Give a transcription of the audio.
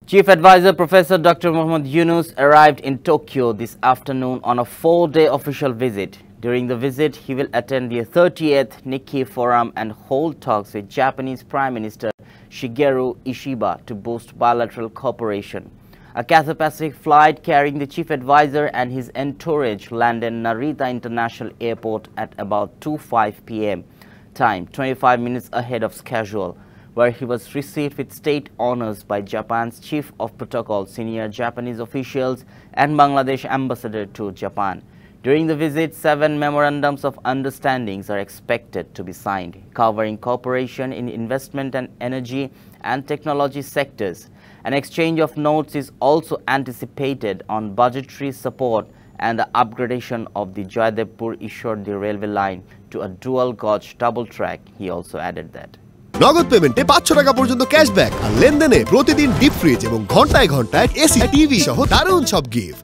Chief Advisor Professor Dr. Mohammad Yunus arrived in Tokyo this afternoon on a 4-day official visit. During the visit, he will attend the 30th Nikkei Forum and hold talks with Japanese Prime Minister Shigeru Ishiba to boost bilateral cooperation. A Cathay Pacific flight carrying the chief advisor and his entourage landed Narita International Airport at about 2:05 p.m. time, 25 minutes ahead of schedule, where he was received with state honors by Japan's Chief of Protocol, senior Japanese officials, and Bangladesh ambassador to Japan. During the visit, 7 memorandums of understandings are expected to be signed, covering cooperation in investment and energy and technology sectors. An exchange of notes is also anticipated on budgetary support and the upgradation of the Jaidepur-Ishordi railway line to a dual-gauge double track. He also added that. নগদ পেমেন্টে 500 টাকা পর্যন্ত cashback আর লেনদেনে প্রতিদিন deep fridge এবং ঘন্টায় ঘন্টায় AC TV সহ দারুণ সব গিফট।